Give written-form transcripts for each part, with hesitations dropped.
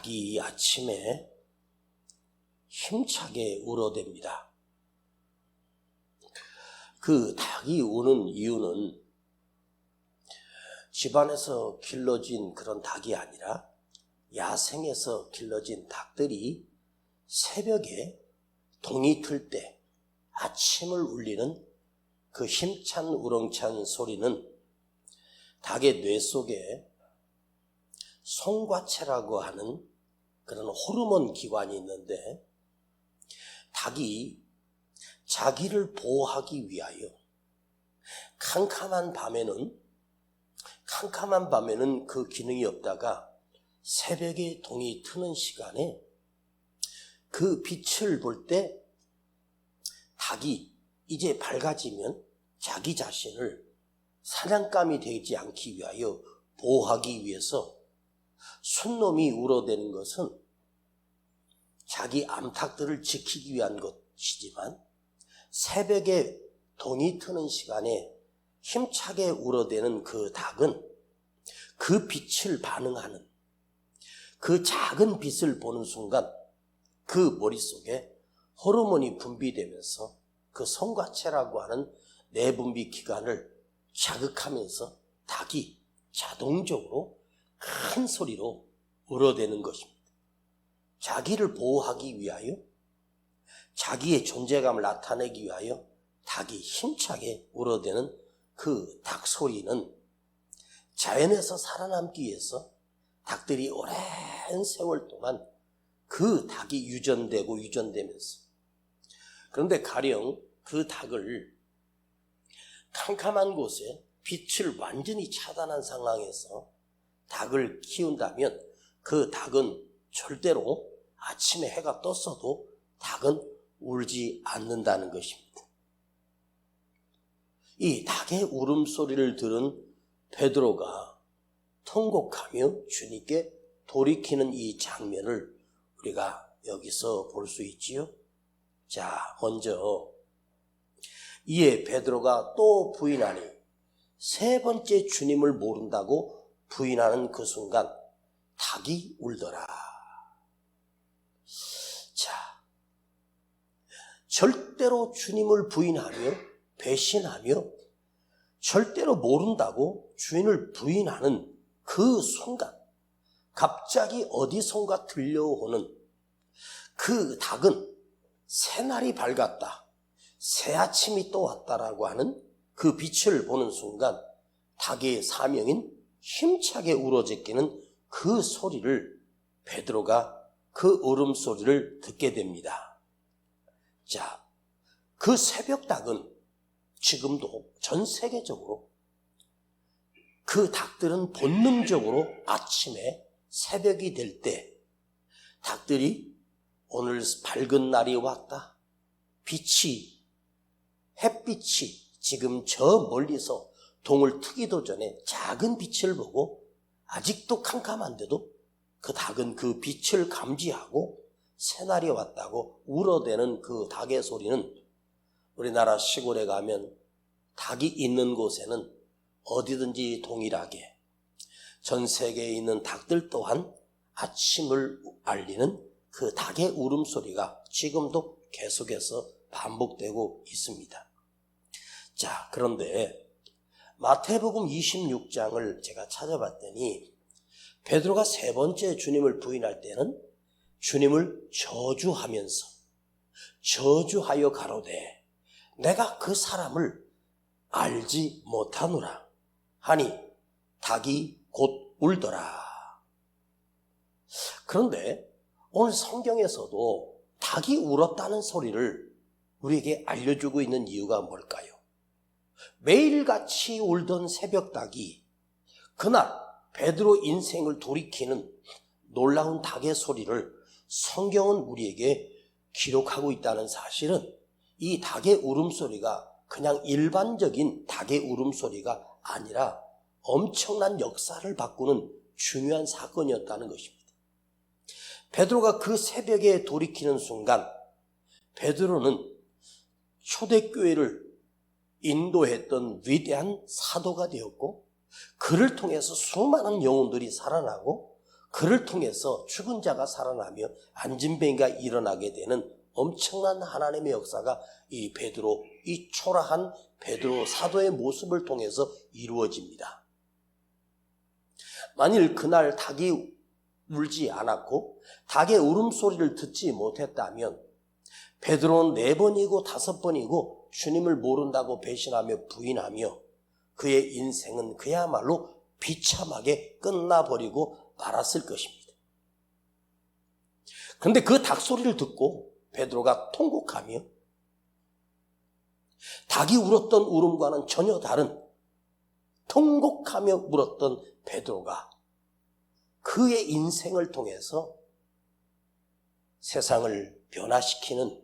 닭이 아침에 힘차게 울어댑니다. 그 닭이 우는 이유는 집안에서 길러진 그런 닭이 아니라 야생에서 길러진 닭들이 새벽에 동이 틀 때 아침을 울리는 그 힘찬 우렁찬 소리는 닭의 뇌 속에 송과체라고 하는 그런 호르몬 기관이 있는데, 닭이 자기를 보호하기 위하여 캄캄한 밤에는 그 기능이 없다가 새벽에 동이 트는 시간에 그 빛을 볼 때 닭이 이제 밝아지면 자기 자신을 사냥감이 되지 않기 위하여 보호하기 위해서 순놈이 울어대는 것은 자기 암탉들을 지키기 위한 것이지만, 새벽에 동이 트는 시간에 힘차게 울어대는 그 닭은 그 빛을 반응하는, 그 작은 빛을 보는 순간 그 머릿속에 호르몬이 분비되면서 그 송과체라고 하는 내분비 기관을 자극하면서 닭이 자동적으로 큰 소리로 울어대는 것입니다. 자기를 보호하기 위하여, 자기의 존재감을 나타내기 위하여 닭이 힘차게 울어대는 그 닭 소리는 자연에서 살아남기 위해서 닭들이 오랜 세월 동안 그 닭이 유전되면서, 그런데 가령 그 닭을 캄캄한 곳에 빛을 완전히 차단한 상황에서 닭을 키운다면 그 닭은 절대로 아침에 해가 떴어도 닭은 울지 않는다는 것입니다. 이 닭의 울음소리를 들은 베드로가 통곡하며 주님께 돌이키는 이 장면을 우리가 여기서 볼 수 있지요. 자, 먼저 이에 베드로가 또 부인하니, 세 번째 주님을 모른다고 부인하는 그 순간 닭이 울더라. 자, 절대로 주님을 부인하며 배신하며 절대로 모른다고 주인을 부인하는 그 순간, 갑자기 어디선가 들려오는 그 닭은 새날이 밝았다, 새아침이 또 왔다라고 하는 그 빛을 보는 순간 닭의 사명인 힘차게 울어제끼는 그 소리를, 베드로가 그 울음소리를 듣게 됩니다. 자, 그 새벽 닭은 지금도 전 세계적으로 그 닭들은 본능적으로 아침에 새벽이 될 때 닭들이 오늘 밝은 날이 왔다, 햇빛이 지금 저 멀리서 동을 트기도 전에 작은 빛을 보고 아직도 캄캄한데도 그 닭은 그 빛을 감지하고 새날이 왔다고 울어대는 그 닭의 소리는, 우리나라 시골에 가면 닭이 있는 곳에는 어디든지 동일하게 전 세계에 있는 닭들 또한 아침을 알리는 그 닭의 울음소리가 지금도 계속해서 반복되고 있습니다. 자, 그런데 마태복음 26장을 제가 찾아봤더니 베드로가 세 번째 주님을 부인할 때는 주님을 저주하여 가로되 내가 그 사람을 알지 못하노라 하니 닭이 곧 울더라. 그런데 오늘 성경에서도 닭이 울었다는 소리를 우리에게 알려주고 있는 이유가 뭘까요? 매일같이 울던 새벽 닭이 그날 베드로 인생을 돌이키는 놀라운 닭의 소리를 성경은 우리에게 기록하고 있다는 사실은, 이 닭의 울음소리가 그냥 일반적인 닭의 울음소리가 아니라 엄청난 역사를 바꾸는 중요한 사건이었다는 것입니다. 베드로가 그 새벽에 돌이키는 순간 베드로는 초대교회를 인도했던 위대한 사도가 되었고, 그를 통해서 수많은 영혼들이 살아나고 그를 통해서 죽은 자가 살아나며 안진뱅이가 일어나게 되는 엄청난 하나님의 역사가 이 베드로, 이 초라한 베드로 사도의 모습을 통해서 이루어집니다. 만일 그날 닭이 울지 않았고 닭의 울음소리를 듣지 못했다면 베드로는 4번이고 5번이고 주님을 모른다고 배신하며 부인하며 그의 인생은 그야말로 비참하게 끝나버리고 말았을 것입니다. 그런데 그 닭소리를 듣고 베드로가 통곡하며 닭이 울었던 울음과는 전혀 다른 통곡하며 울었던 베드로가 그의 인생을 통해서 세상을 변화시키는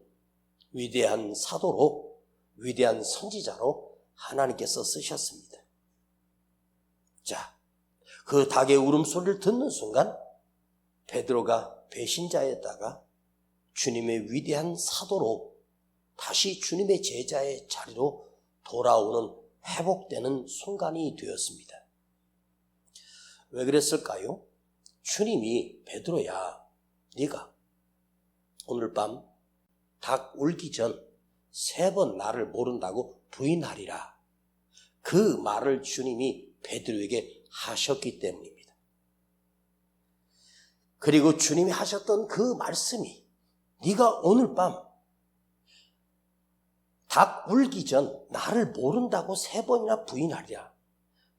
위대한 사도로, 위대한 선지자로 하나님께서 쓰셨습니다. 자, 그 닭의 울음소리를 듣는 순간 베드로가 배신자였다가 주님의 위대한 사도로 다시 주님의 제자의 자리로 돌아오는 회복되는 순간이 되었습니다. 왜 그랬을까요? 주님이 베드로야, 네가 오늘 밤 닭 울기 전 3번 나를 모른다고 부인하리라. 그 말을 주님이 베드로에게 하셨기 때문입니다. 그리고 주님이 하셨던 그 말씀이 네가 오늘 밤 닭 울기 전 나를 모른다고 3번이나 부인하리라.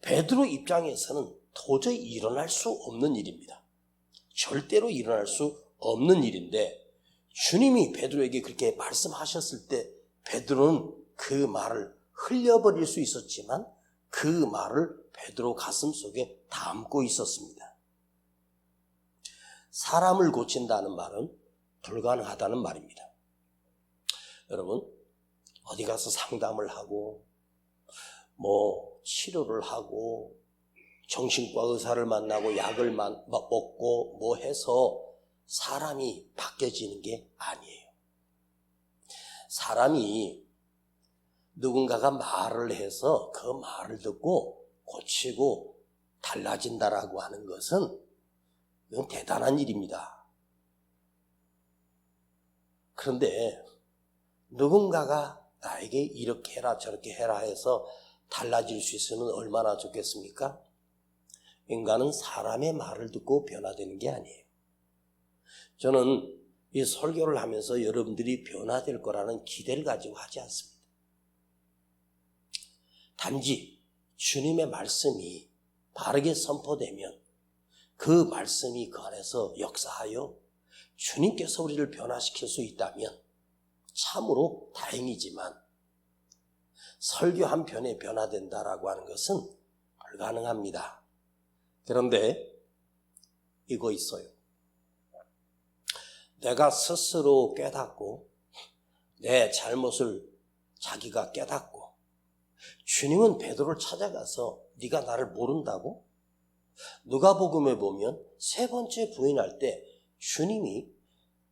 베드로 입장에서는 도저히 일어날 수 없는 일입니다. 절대로 일어날 수 없는 일인데 주님이 베드로에게 그렇게 말씀하셨을 때 베드로는 그 말을 흘려버릴 수 있었지만 그 말을 베드로 가슴 속에 담고 있었습니다. 사람을 고친다는 말은 불가능하다는 말입니다. 여러분, 어디 가서 상담을 하고 치료를 하고 정신과 의사를 만나고 약을 먹고 해서 사람이 바뀌어지는 게 아니에요. 사람이 누군가가 말을 해서 그 말을 듣고 고치고 달라진다라고 하는 것은 이건 대단한 일입니다. 그런데 누군가가 나에게 이렇게 해라 저렇게 해라 해서 달라질 수 있으면 얼마나 좋겠습니까? 인간은 사람의 말을 듣고 변화되는 게 아니에요. 저는 이 설교를 하면서 여러분들이 변화될 거라는 기대를 가지고 하지 않습니다. 단지 주님의 말씀이 바르게 선포되면 그 말씀이 그 안에서 역사하여 주님께서 우리를 변화시킬 수 있다면 참으로 다행이지만 설교 한 편에 변화된다라고 하는 것은 불가능합니다. 그런데 이거 있어요. 내가 스스로 깨닫고 내 잘못을 자기가 깨닫고 주님은 베드로를 찾아가서 네가 나를 모른다고? 누가복음에 보면 3번째 부인할 때 주님이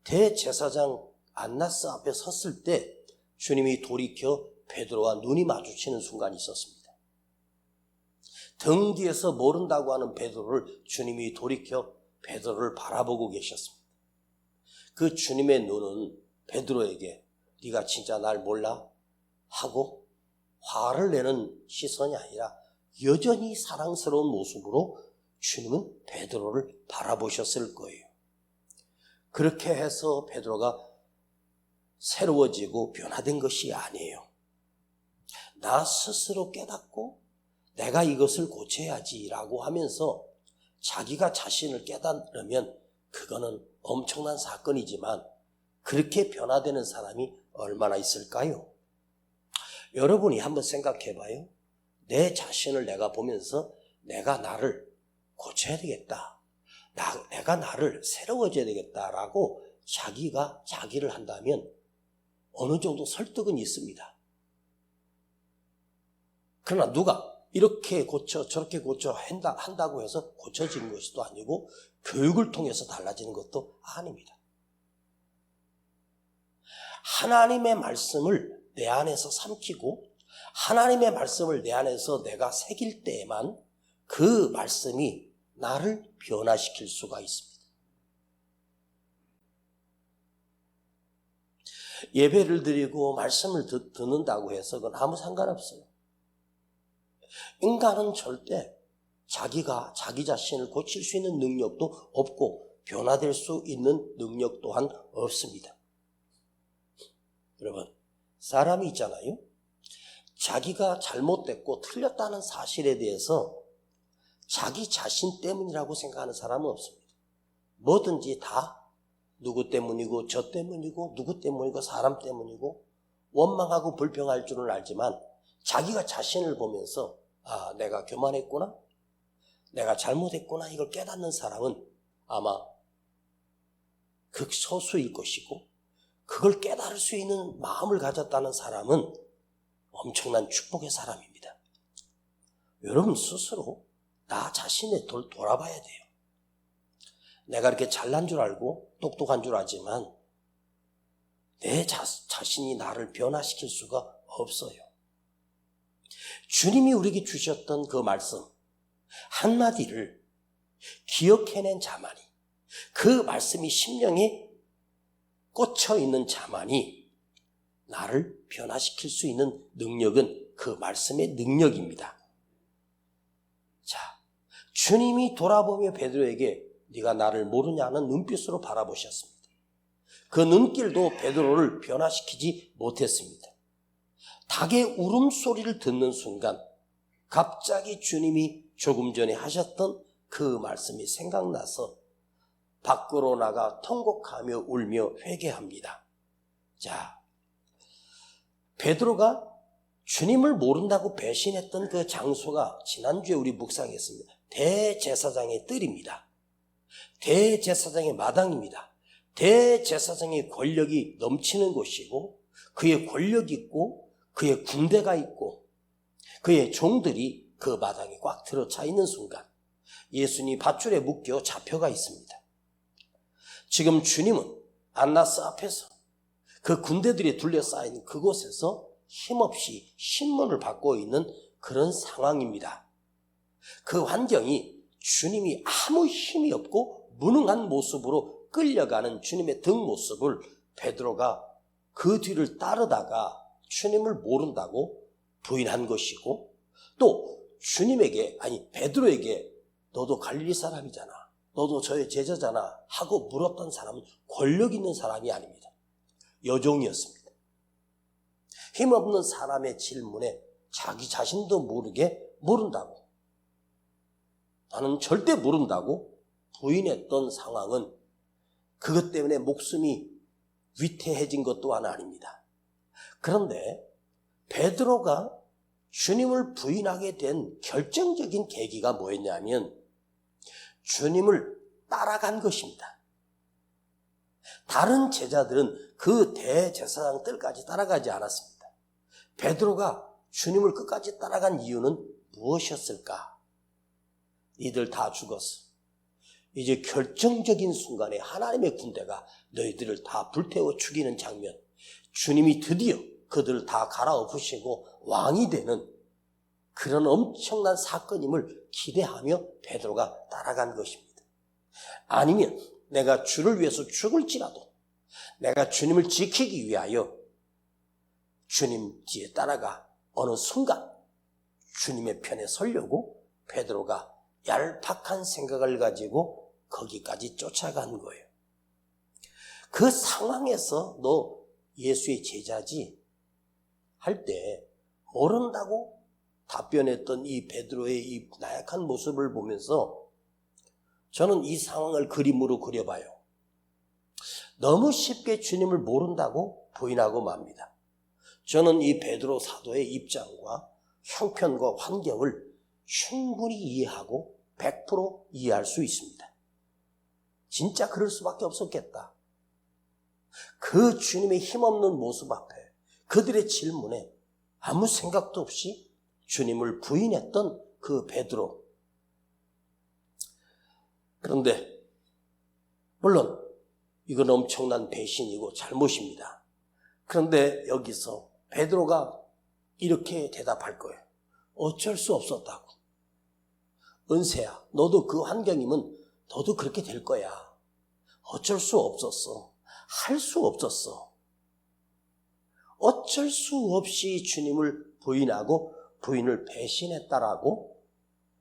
대제사장 안나스 앞에 섰을 때 주님이 돌이켜 베드로와 눈이 마주치는 순간이 있었습니다. 등 뒤에서 모른다고 하는 베드로를 주님이 돌이켜 베드로를 바라보고 계셨습니다. 그 주님의 눈은 베드로에게 네가 진짜 날 몰라? 하고 화를 내는 시선이 아니라 여전히 사랑스러운 모습으로 주님은 베드로를 바라보셨을 거예요. 그렇게 해서 베드로가 새로워지고 변화된 것이 아니에요. 나 스스로 깨닫고 내가 이것을 고쳐야지라고 하면서 자기가 자신을 깨달으면 그거는 엄청난 사건이지만 그렇게 변화되는 사람이 얼마나 있을까요? 여러분이 한번 생각해 봐요. 내 자신을 내가 보면서 내가 나를 고쳐야 되겠다. 내가 나를 새로워져야 되겠다라고 자기가 자기를 한다면 어느 정도 설득은 있습니다. 그러나 누가 이렇게 고쳐 저렇게 고쳐 한다고 해서 고쳐지는 것도 아니고 교육을 통해서 달라지는 것도 아닙니다. 하나님의 말씀을 내 안에서 삼키고 하나님의 말씀을 내 안에서 내가 새길 때에만 그 말씀이 나를 변화시킬 수가 있습니다. 예배를 드리고 말씀을 듣는다고 해서 그건 아무 상관없어요. 인간은 절대 자기가 자기 자신을 고칠 수 있는 능력도 없고 변화될 수 있는 능력 또한 없습니다. 여러분, 사람이 있잖아요. 자기가 잘못됐고 틀렸다는 사실에 대해서 자기 자신 때문이라고 생각하는 사람은 없습니다. 뭐든지 다 누구 때문이고 저 때문이고 누구 때문이고 사람 때문이고 원망하고 불평할 줄은 알지만 자기가 자신을 보면서 아, 내가 교만했구나, 내가 잘못했구나 이걸 깨닫는 사람은 아마 극소수일 것이고, 그걸 깨달을 수 있는 마음을 가졌다는 사람은 엄청난 축복의 사람입니다. 여러분 스스로 나 자신에 돌아봐야 돼요. 내가 이렇게 잘난 줄 알고 똑똑한 줄 알지만 내 자신이 나를 변화시킬 수가 없어요. 주님이 우리에게 주셨던 그 말씀 한마디를 기억해낸 자만이, 그 말씀이 심령에 꽂혀 있는 자만이 나를 변화시킬 수 있는 능력은 그 말씀의 능력입니다. 자, 주님이 돌아보며 베드로에게 네가 나를 모르냐는 눈빛으로 바라보셨습니다. 그 눈길도 베드로를 변화시키지 못했습니다. 닭의 울음소리를 듣는 순간 갑자기 주님이 조금 전에 하셨던 그 말씀이 생각나서 밖으로 나가 통곡하며 울며 회개합니다. 자, 베드로가 주님을 모른다고 배신했던 그 장소가 지난주에 우리 묵상했습니다. 대제사장의 뜰입니다. 대제사장의 마당입니다. 대제사장의 권력이 넘치는 곳이고, 그의 권력이 있고 그의 군대가 있고 그의 종들이 그 마당에 꽉 들어차 있는 순간 예수님이 밧줄에 묶여 잡혀가 있습니다. 지금 주님은 안나스 앞에서 그 군대들이 둘러싸인 그곳에서 힘없이 신문을 받고 있는 그런 상황입니다. 그 환경이 주님이 아무 힘이 없고 무능한 모습으로 끌려가는 주님의 등 모습을 베드로가 그 뒤를 따르다가 주님을 모른다고 부인한 것이고, 또 주님에게, 아니 베드로에게 너도 갈릴리 사람이잖아, 너도 저의 제자잖아 하고 물었던 사람은 권력 있는 사람이 아닙니다. 여종이었습니다. 힘없는 사람의 질문에 자기 자신도 모르게 모른다고, 나는 절대 모른다고 부인했던 상황은 그것 때문에 목숨이 위태해진 것 또한 아닙니다. 그런데 베드로가 주님을 부인하게 된 결정적인 계기가 뭐였냐면 주님을 따라간 것입니다. 다른 제자들은 그 대제사장 뜰까지 따라가지 않았습니다. 베드로가 주님을 끝까지 따라간 이유는 무엇이었을까? 니들 다 죽었어. 이제 결정적인 순간에 하나님의 군대가 너희들을 다 불태워 죽이는 장면, 주님이 드디어 그들을 다 갈아엎으시고 왕이 되는 그런 엄청난 사건임을 기대하며 베드로가 따라간 것입니다. 아니면 내가 주를 위해서 죽을지라도 내가 주님을 지키기 위하여 주님 뒤에 따라가 어느 순간 주님의 편에 서려고 베드로가 얄팍한 생각을 가지고 거기까지 쫓아간 거예요. 그 상황에서 너 예수의 제자지 할 때 모른다고 답변했던 이 베드로의 이 나약한 모습을 보면서 저는 이 상황을 그림으로 그려봐요. 너무 쉽게 주님을 모른다고 부인하고 맙니다. 저는 이 베드로 사도의 입장과 형편과 환경을 충분히 이해하고 100% 이해할 수 있습니다. 진짜 그럴 수밖에 없었겠다. 그 주님의 힘없는 모습 앞에 그들의 질문에 아무 생각도 없이 주님을 부인했던 그 베드로. 그런데 물론 이건 엄청난 배신이고 잘못입니다. 그런데 여기서 베드로가 이렇게 대답할 거예요. 어쩔 수 없었다고. 은세야, 너도 그 환경이면 너도 그렇게 될 거야. 어쩔 수 없었어. 할 수 없었어. 어쩔 수 없이 주님을 부인하고 부인을 배신했다라고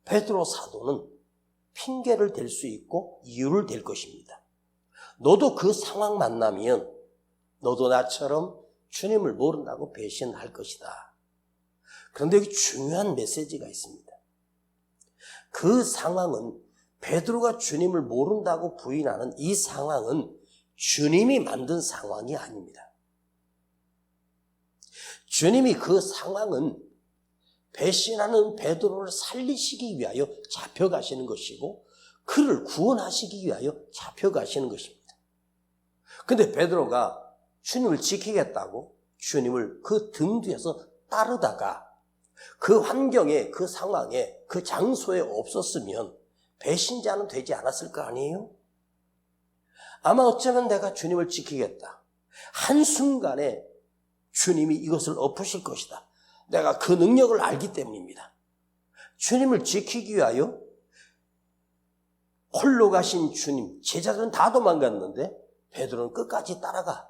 베드로 사도는 핑계를 댈 수 있고 이유를 댈 것입니다. 너도 그 상황 만나면 너도 나처럼 주님을 모른다고 배신할 것이다. 그런데 여기 중요한 메시지가 있습니다. 그 상황은 베드로가 주님을 모른다고 부인하는 이 상황은 주님이 만든 상황이 아닙니다. 주님이 그 상황은 배신하는 베드로를 살리시기 위하여 잡혀가시는 것이고 그를 구원하시기 위하여 잡혀가시는 것입니다. 근데 베드로가 주님을 지키겠다고 주님을 그 등 뒤에서 따르다가 그 환경에, 그 상황에, 그 장소에 없었으면 배신자는 되지 않았을 거 아니에요? 아마 어쩌면 내가 주님을 지키겠다. 한순간에 주님이 이것을 엎으실 것이다. 내가 그 능력을 알기 때문입니다. 주님을 지키기 위하여 홀로 가신 주님, 제자들은 다 도망갔는데 베드로는 끝까지 따라가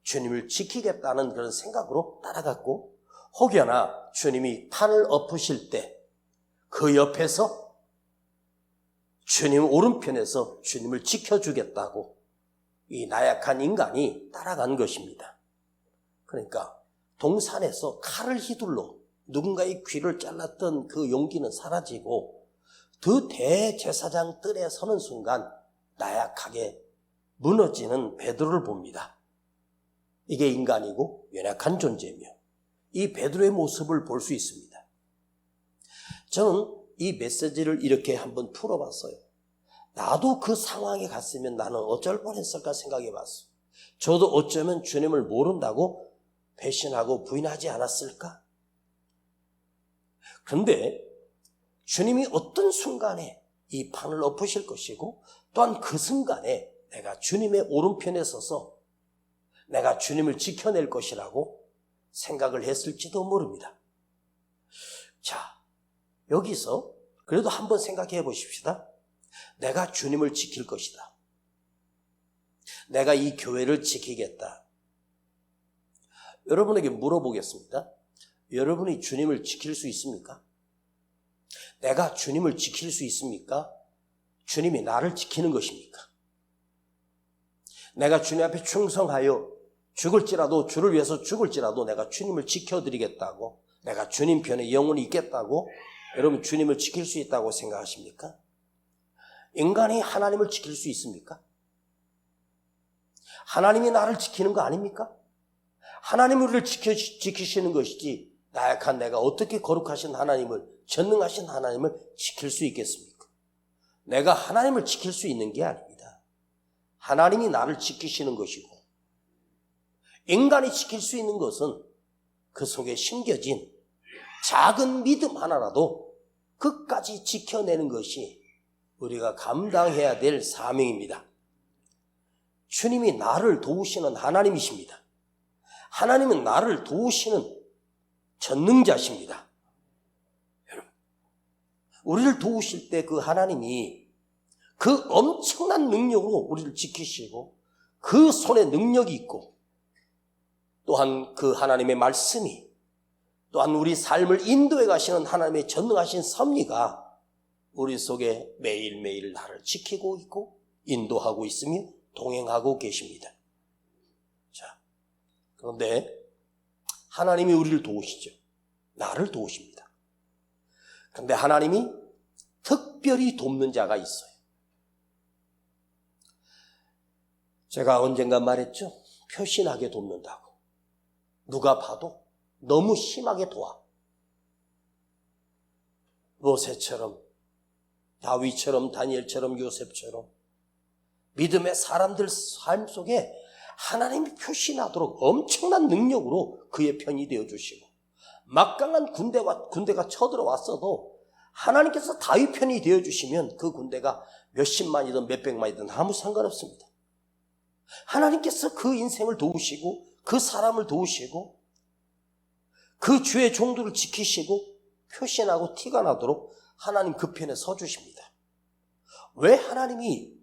주님을 지키겠다는 그런 생각으로 따라갔고, 혹여나 주님이 판을 엎으실 때 그 옆에서 주님 오른편에서 주님을 지켜주겠다고 이 나약한 인간이 따라간 것입니다. 그러니까 동산에서 칼을 휘둘러 누군가의 귀를 잘랐던 그 용기는 사라지고 그 대제사장 뜰에 서는 순간 나약하게 무너지는 베드로를 봅니다. 이게 인간이고 연약한 존재며 이 베드로의 모습을 볼 수 있습니다. 저는 이 메시지를 이렇게 한번 풀어봤어요. 나도 그 상황에 갔으면 나는 어쩔 뻔했을까 생각해 봤어요. 저도 어쩌면 주님을 모른다고 배신하고 부인하지 않았을까? 그런데 주님이 어떤 순간에 이 판을 엎으실 것이고 또한 그 순간에 내가 주님의 오른편에 서서 내가 주님을 지켜낼 것이라고 생각을 했을지도 모릅니다. 자, 여기서 그래도 한번 생각해 보십시다. 내가 주님을 지킬 것이다. 내가 이 교회를 지키겠다. 여러분에게 물어보겠습니다. 여러분이 주님을 지킬 수 있습니까? 내가 주님을 지킬 수 있습니까? 주님이 나를 지키는 것입니까? 내가 주님 앞에 충성하여 죽을지라도 주를 위해서 죽을지라도 내가 주님을 지켜드리겠다고, 내가 주님 편에 영원히 있겠다고 여러분 주님을 지킬 수 있다고 생각하십니까? 인간이 하나님을 지킬 수 있습니까? 하나님이 나를 지키는 거 아닙니까? 하나님이 우리를 지키시는 것이지 나약한 내가 어떻게 거룩하신 하나님을, 전능하신 하나님을 지킬 수 있겠습니까? 내가 하나님을 지킬 수 있는 게 아닙니다. 하나님이 나를 지키시는 것이고, 인간이 지킬 수 있는 것은 그 속에 심겨진 작은 믿음 하나라도 끝까지 지켜내는 것이 우리가 감당해야 될 사명입니다. 주님이 나를 도우시는 하나님이십니다. 하나님은 나를 도우시는 전능자십니다. 여러분, 우리를 도우실 때 그 하나님이 그 엄청난 능력으로 우리를 지키시고 그 손에 능력이 있고 또한 그 하나님의 말씀이 또한 우리 삶을 인도해 가시는 하나님의 전능하신 섭리가 우리 속에 매일매일 나를 지키고 있고 인도하고 있으며 동행하고 계십니다. 자, 그런데 하나님이 우리를 도우시죠. 나를 도우십니다. 그런데 하나님이 특별히 돕는 자가 있어요. 제가 언젠가 말했죠. 표신하게 돕는다고. 누가 봐도 너무 심하게 도와. 모세처럼, 다윗처럼, 다니엘처럼, 요셉처럼 믿음의 사람들 삶 속에 하나님이 표신하도록 엄청난 능력으로 그의 편이 되어주시고, 막강한 군대가 쳐들어왔어도 하나님께서 다윗 편이 되어주시면 그 군대가 몇십만이든 몇백만이든 아무 상관없습니다. 하나님께서 그 인생을 도우시고 그 사람을 도우시고 그 주의 종들을 지키시고 표신하고 티가 나도록 하나님 그 편에 서주십니다. 왜 하나님이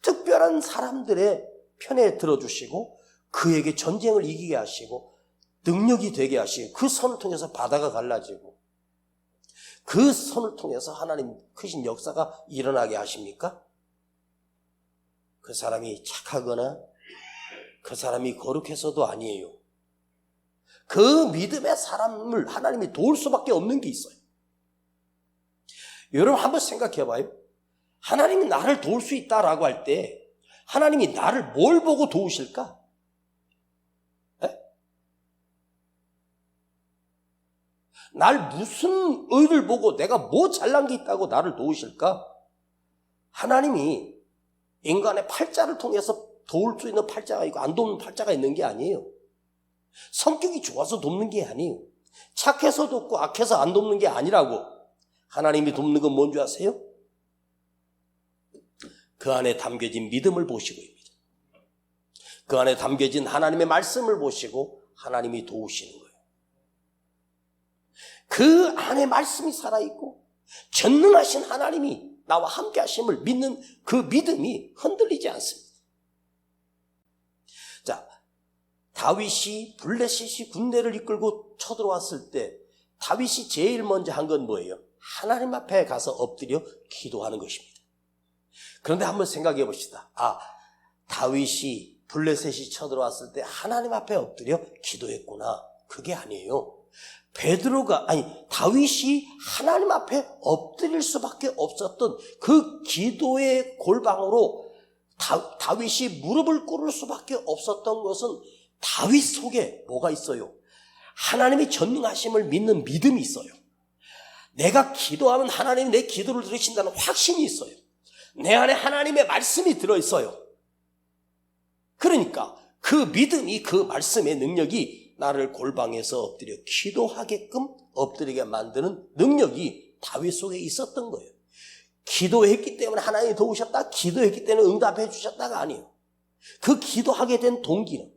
특별한 사람들의 편에 들어주시고 그에게 전쟁을 이기게 하시고 능력이 되게 하시고 그 선을 통해서 바다가 갈라지고 그 선을 통해서 하나님 크신 역사가 일어나게 하십니까? 그 사람이 착하거나 그 사람이 거룩해서도 아니에요. 그 믿음의 사람을 하나님이 도울 수밖에 없는 게 있어요. 여러분 한번 생각해 봐요. 하나님이 나를 도울 수 있다라고 할 때 하나님이 나를 뭘 보고 도우실까? 날 무슨 의를 보고 내가 뭐 잘난 게 있다고 나를 도우실까? 하나님이 인간의 팔자를 통해서 도울 수 있는 팔자가 있고 안 돕는 팔자가 있는 게 아니에요. 성격이 좋아서 돕는 게 아니에요. 착해서 돕고 악해서 안 돕는 게 아니라고. 하나님이 돕는 건 뭔지 아세요? 그 안에 담겨진 믿음을 보시고입니다. 그 안에 담겨진 하나님의 말씀을 보시고 하나님이 도우시는 거예요. 그 안에 말씀이 살아있고 전능하신 하나님이 나와 함께 하심을 믿는 그 믿음이 흔들리지 않습니다. 자, 다윗이 블레셋이 군대를 이끌고 쳐들어왔을 때 다윗이 제일 먼저 한 건 뭐예요? 하나님 앞에 가서 엎드려 기도하는 것입니다. 그런데 한번 생각해 봅시다. 다윗이 블레셋이 쳐들어왔을 때 하나님 앞에 엎드려 기도했구나. 그게 아니에요. 다윗이 하나님 앞에 엎드릴 수밖에 없었던 그 기도의 골방으로 다윗이 무릎을 꿇을 수밖에 없었던 것은 다윗 속에 뭐가 있어요? 하나님이 전능하심을 믿는 믿음이 있어요. 내가 기도하면 하나님이 내 기도를 들으신다는 확신이 있어요. 내 안에 하나님의 말씀이 들어있어요. 그러니까 그 믿음이, 그 말씀의 능력이 나를 골방에서 엎드려 기도하게끔 엎드리게 만드는 능력이 다윗 속에 있었던 거예요. 기도했기 때문에 하나님이 도우셨다, 기도했기 때문에 응답해 주셨다가 아니에요. 그 기도하게 된 동기는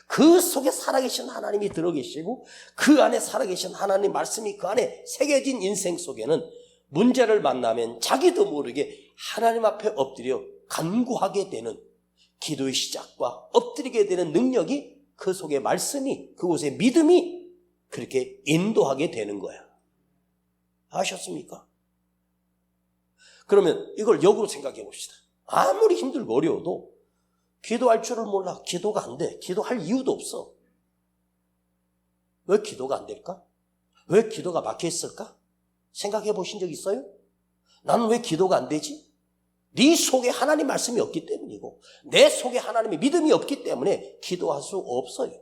그 속에 살아계신 하나님이 들어계시고 그 안에 살아계신 하나님 말씀이 그 안에 새겨진 인생 속에는 문제를 만나면 자기도 모르게 하나님 앞에 엎드려 간구하게 되는 기도의 시작과 엎드리게 되는 능력이 그 속에 말씀이 그곳에 믿음이 그렇게 인도하게 되는 거야. 아셨습니까? 그러면 이걸 역으로 생각해 봅시다. 아무리 힘들고 어려워도 기도할 줄을 몰라. 기도가 안 돼. 기도할 이유도 없어. 왜 기도가 안 될까? 왜 기도가 막혀 있을까? 생각해 보신 적 있어요? 나는 왜 기도가 안 되지? 네 속에 하나님 말씀이 없기 때문이고 내 속에 하나님의 믿음이 없기 때문에 기도할 수 없어요.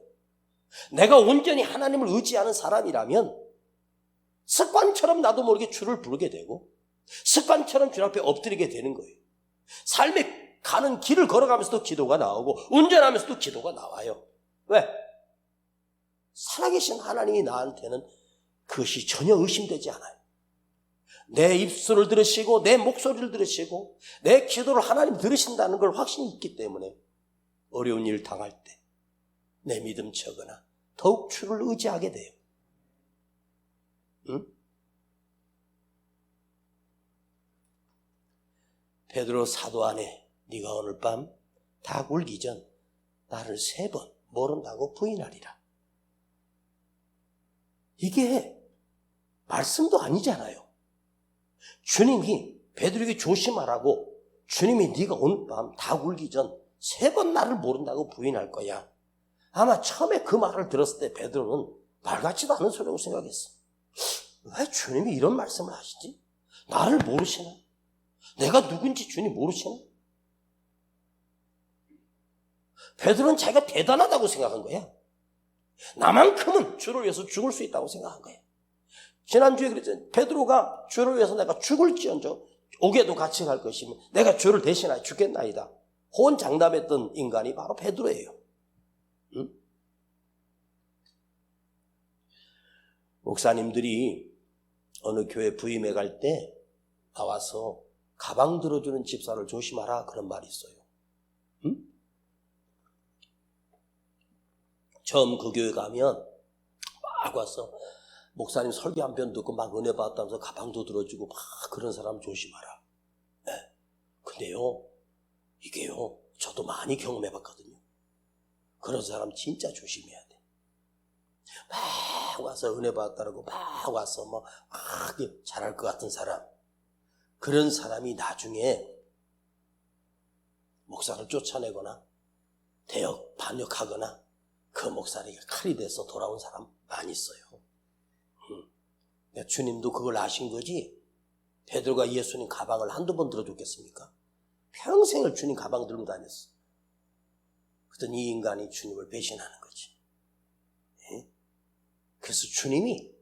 내가 온전히 하나님을 의지하는 사람이라면 습관처럼 나도 모르게 주를 부르게 되고 습관처럼 주 앞에 엎드리게 되는 거예요. 삶의 가는 길을 걸어가면서도 기도가 나오고 운전하면서도 기도가 나와요. 왜? 살아계신 하나님이 나한테는 그것이 전혀 의심되지 않아요. 내 입술을 들으시고 내 목소리를 들으시고 내 기도를 하나님 들으신다는 걸 확신이 있기 때문에 어려운 일 당할 때 내 믿음 적으나 더욱 주를 의지하게 돼요. 응? 베드로 사도 안에 네가 오늘 밤 다 굴기 전 나를 3번 모른다고 부인하리라. 이게 말씀도 아니잖아요. 주님이 베드로에게 조심하라고 주님이 네가 오늘 밤 다 굴기 전 3번 나를 모른다고 부인할 거야. 아마 처음에 그 말을 들었을 때 베드로는 말 같지도 않은 소리라고 생각했어. 왜 주님이 이런 말씀을 하시지? 나를 모르시나? 내가 누군지 주님 모르시나? 베드로는 자기가 대단하다고 생각한 거야. 나만큼은 주를 위해서 죽을 수 있다고 생각한 거야. 지난주에 그랬잖아요. 베드로가 주를 위해서 내가 죽을지언정 옥에도 같이 갈 것이면 내가 주를 대신하여 죽겠나이다. 호언장담했던 인간이 바로 베드로예요. 응? 목사님들이 어느 교회 부임해 갈 때 나와서 가방 들어주는 집사를 조심하라 그런 말이 있어요. 응? 처음 그 교회 가면 막 와서 목사님 설교 한 편 듣고 막 은혜 받았다면서 가방도 들어주고 막 그런 사람 조심하라. 네. 근데요, 이게요, 저도 많이 경험해봤거든요. 그런 사람 진짜 조심해야 돼. 막 와서 은혜 받았다고 막 와서 막 잘할 것 같은 사람. 그런 사람이 나중에 목사를 쫓아내거나 대역, 반역하거나 그 목사에게 칼이 돼서 돌아온 사람 많이 있어요. 주님도 그걸 아신 거지. 베드로가 예수님 가방을 한두 번 들어줬겠습니까? 평생을 주님 가방 들고 다녔어. 그랬더니 이 인간이 주님을 배신하는 거지. 그래서 주님이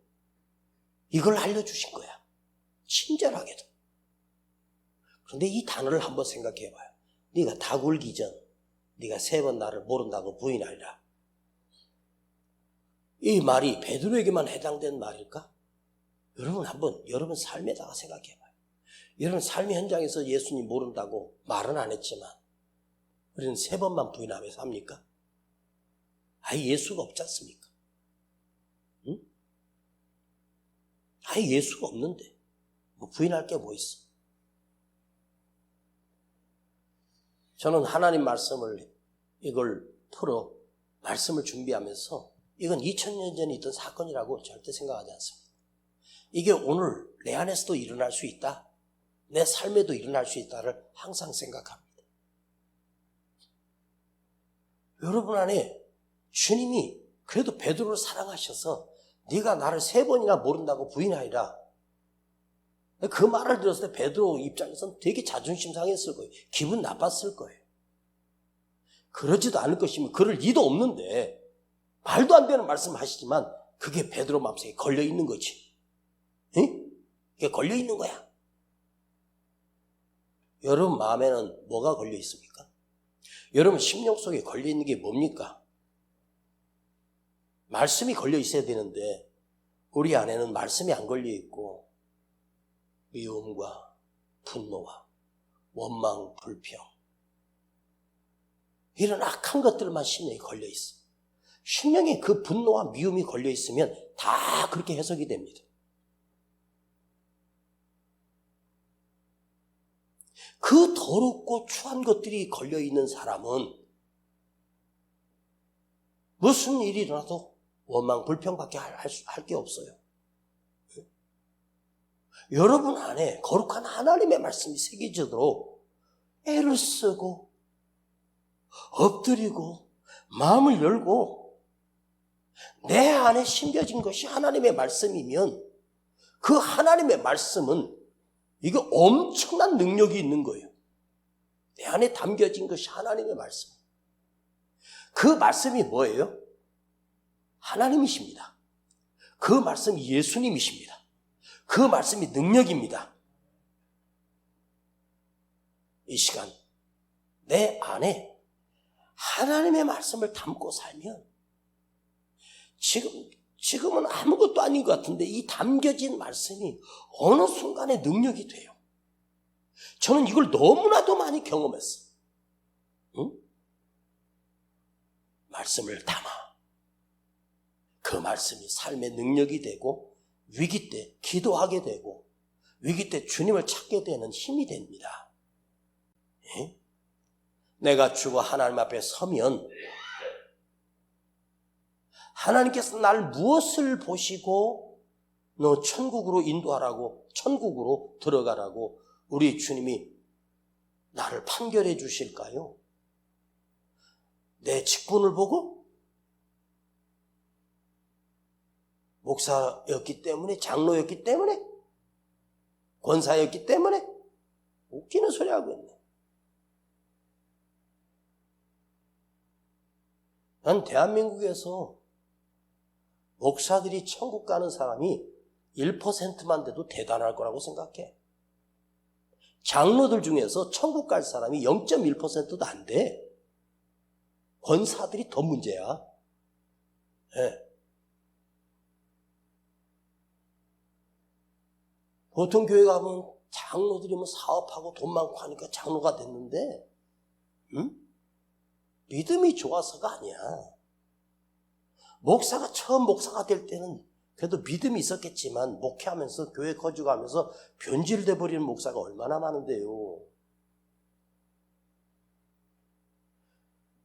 이걸 알려주신 거야. 친절하게도. 그런데 이 단어를 한번 생각해봐요. 네가 다 굴기 전 네가 3번 나를 모른다고 부인하리라. 이 말이 베드로에게만 해당된 말일까? 여러분 한번 여러분 삶에다가 생각해봐요. 여러분 삶의 현장에서 예수님 모른다고 말은 안 했지만 우리는 3번만 부인하면서 합니까? 아예 예수가 없지 않습니까? 응? 아예 예수가 없는데 뭐 부인할 게 뭐 있어? 저는 하나님 말씀을 이걸 말씀을 준비하면서 이건 2000년 전에 있던 사건이라고 절대 생각하지 않습니다. 이게 오늘 내 안에서도 일어날 수 있다. 내 삶에도 일어날 수 있다를 항상 생각합니다. 여러분 안에 주님이 그래도 베드로를 사랑하셔서 네가 나를 3번이나 모른다고 부인하리라. 그 말을 들었을 때 베드로 입장에서는 되게 자존심 상했을 거예요. 기분 나빴을 거예요. 그러지도 않을 것이면 그럴 리도 없는데 말도 안 되는 말씀 하시지만 그게 베드로 마음속에 걸려 있는 거지. 응? 그게 걸려 있는 거야. 여러분 마음에는 뭐가 걸려 있습니까? 여러분 심령 속에 걸려 있는 게 뭡니까? 말씀이 걸려 있어야 되는데 우리 안에는 말씀이 안 걸려 있고 미움과 분노와 원망, 불평 이런 악한 것들만 심령에 걸려 있어. 심령에 그 분노와 미움이 걸려 있으면 다 그렇게 해석이 됩니다. 그 더럽고 추한 것들이 걸려 있는 사람은 무슨 일이 일어나도 원망, 불평밖에 할 게 없어요. 여러분 안에 거룩한 하나님의 말씀이 새겨지도록 애를 쓰고 엎드리고 마음을 열고 내 안에 심겨진 것이 하나님의 말씀이면 그 하나님의 말씀은 이게 엄청난 능력이 있는 거예요. 내 안에 담겨진 것이 하나님의 말씀. 그 말씀이 뭐예요? 하나님이십니다. 그 말씀이 예수님이십니다. 그 말씀이 능력입니다. 이 시간 내 안에 하나님의 말씀을 담고 살면 지금은 아무것도 아닌 것 같은데 이 담겨진 말씀이 어느 순간에 능력이 돼요. 저는 이걸 너무나도 많이 경험했어요. 응? 말씀을 담아 그 말씀이 삶의 능력이 되고 위기 때 기도하게 되고 위기 때 주님을 찾게 되는 힘이 됩니다. 예? 내가 주고 하나님 앞에 서면 하나님께서 날 무엇을 보시고 너 천국으로 인도하라고 천국으로 들어가라고 우리 주님이 나를 판결해 주실까요? 내 직분을 보고 목사였기 때문에 장로였기 때문에 권사였기 때문에 웃기는 소리 하고 있네. 난 대한민국에서 목사들이 천국 가는 사람이 1%만 돼도 대단할 거라고 생각해. 장로들 중에서 천국 갈 사람이 0.1%도 안 돼. 권사들이 더 문제야. 네. 보통 교회 가면 장로들이 뭐 사업하고 돈 많고 하니까 장로가 됐는데 믿음이 좋아서가 아니야. 목사가 처음 목사가 될 때는 그래도 믿음이 있었겠지만 목회하면서 교회 거주하면서 변질돼 버리는 목사가 얼마나 많은데요.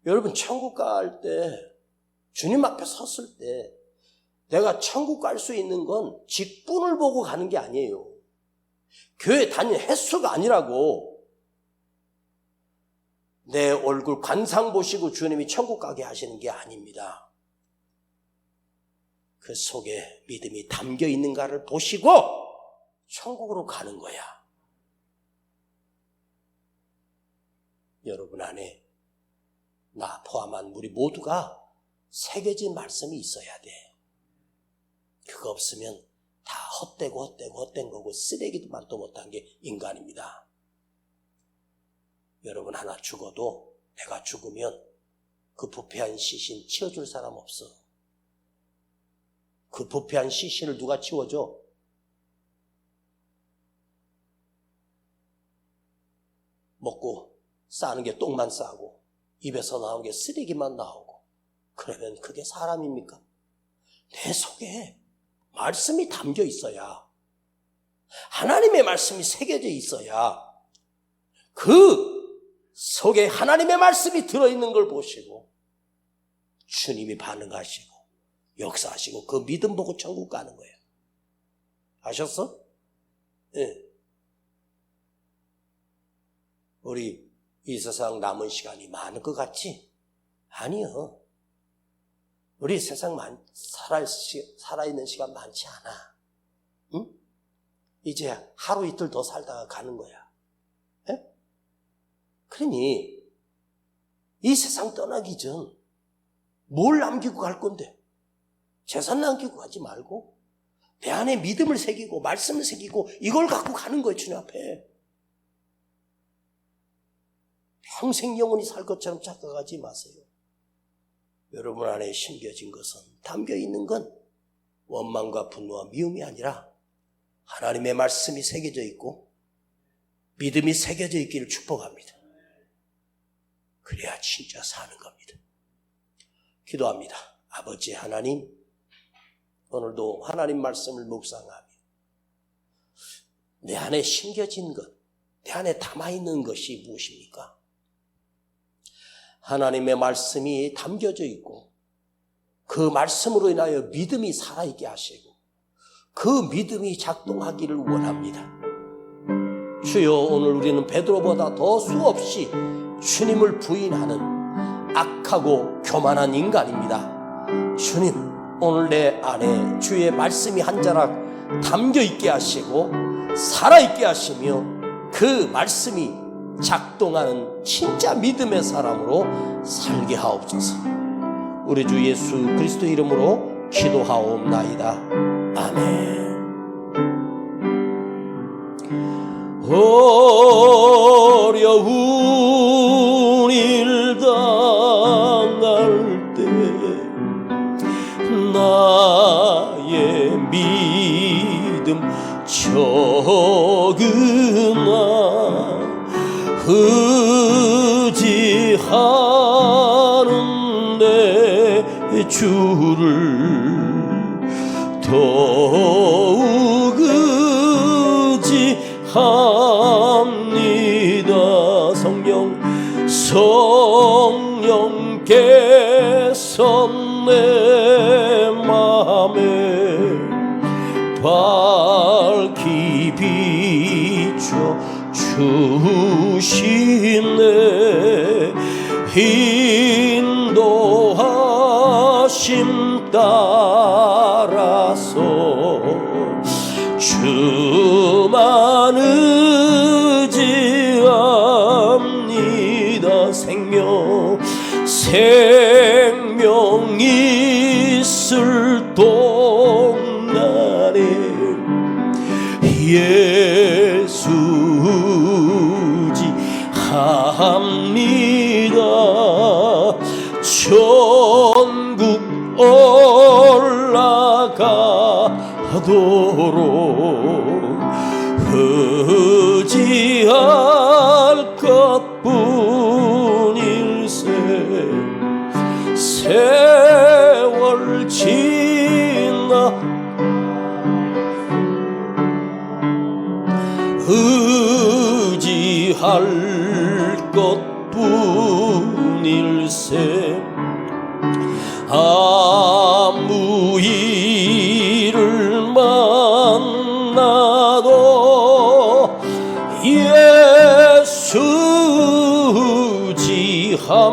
여러분 천국 갈 때 주님 앞에 섰을 때 내가 천국 갈 수 있는 건 직분을 보고 가는 게 아니에요. 교회 다니는 횟수가 아니라고. 내 얼굴 관상 보시고 주님이 천국 가게 하시는 게 아닙니다. 그 속에 믿음이 담겨 있는가를 보시고 천국으로 가는 거야. 여러분 안에 나 포함한 우리 모두가 새겨진 말씀이 있어야 돼. 그거 없으면 다 헛된 거고 쓰레기만도 못한 게 인간입니다. 여러분 하나 죽어도 내가 죽으면 그 부패한 시신 치워줄 사람 없어. 그 부패한 시신을 누가 치워줘? 먹고 싸는 게 똥만 싸고 입에서 나온 게 쓰레기만 나오고 그러면 그게 사람입니까? 내 속에 말씀이 담겨 있어야, 하나님의 말씀이 새겨져 있어야 그 속에 하나님의 말씀이 들어있는 걸 보시고 주님이 반응하시고 역사하시고 그 믿음 보고 천국 가는 거예요. 아셨어? 네. 우리 이 세상 남은 시간이 많을 것 같지? 아니요. 우리 세상 살아있는 시간 많지 않아. 응? 이제 하루 이틀 더 살다가 가는 거야. 에? 그러니 이 세상 떠나기 전 뭘 남기고 갈 건데? 재산 남기고 가지 말고 내 안에 믿음을 새기고 말씀을 새기고 이걸 갖고 가는 거예요. 주님 앞에. 평생 영원히 살 것처럼 착각하지 마세요. 여러분 안에 심겨진 것은, 담겨 있는 건 원망과 분노와 미움이 아니라 하나님의 말씀이 새겨져 있고 믿음이 새겨져 있기를 축복합니다. 그래야 진짜 사는 겁니다. 기도합니다. 아버지 하나님, 오늘도 하나님 말씀을 묵상하며 내 안에 심겨진 것, 내 안에 담아있는 것이 무엇입니까? 하나님의 말씀이 담겨져 있고 그 말씀으로 인하여 믿음이 살아있게 하시고 그 믿음이 작동하기를 원합니다. 주여, 오늘 우리는 베드로보다 더 수없이 주님을 부인하는 악하고 교만한 인간입니다. 주님, 오늘 내 안에 주의 말씀이 한 자락 담겨있게 하시고 살아있게 하시며 그 말씀이 작동하는 진짜 믿음의 사람으로 살게 하옵소서. 우리 주 예수 그리스도 이름으로 기도하옵나이다. 아멘. 어려운 일 당할 때 나의 믿음 적으나 의지하는데 주를 더욱 의지합니다. 성령께서 내 맘에 밝히 비춰 주시네. 인도하심 따라서 주만 의지합니다. 생명 있을 동안에 예수 합니다. 천국 올라가도록 의지할 것뿐일세. 세월 지나 의지할 것뿐일세. 아무 일을 만나도 예수 지합니다.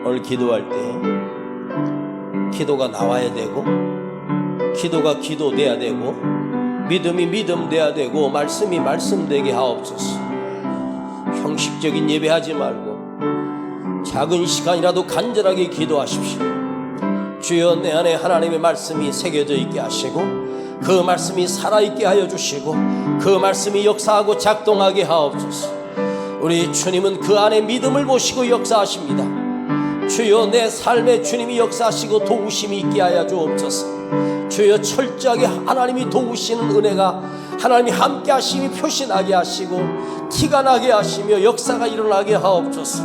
오늘 기도할 때 기도가 나와야 되고, 기도가 기도돼야 되고, 믿음이 믿음 돼야 되고, 말씀이 말씀 되게 하옵소서. 형식적인 예배하지 말고 작은 시간이라도 간절하게 기도하십시오. 주여, 내 안에 하나님의 말씀이 새겨져 있게 하시고, 그 말씀이 살아있게 하여 주시고, 그 말씀이 역사하고 작동하게 하옵소서. 우리 주님은 그 안에 믿음을 보시고 역사하십니다. 주여, 내 삶에 주님이 역사하시고 도우심이 있게 하여 주옵소서. 주여, 철저하게 하나님이 도우시는 은혜가, 하나님이 함께 하심이 표시나게 하시고 티가 나게 하시며 역사가 일어나게 하옵소서.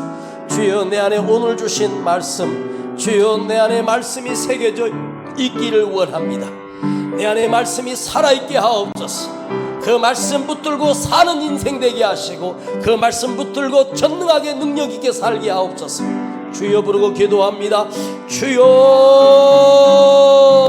주여, 내 안에 오늘 주신 말씀, 주여, 내 안에 말씀이 새겨져 있기를 원합니다. 내 안에 말씀이 살아있게 하옵소서. 그 말씀 붙들고 사는 인생 되게 하시고, 그 말씀 붙들고 전능하게 능력 있게 살게 하옵소서. 주여 부르고 기도합니다. 주여.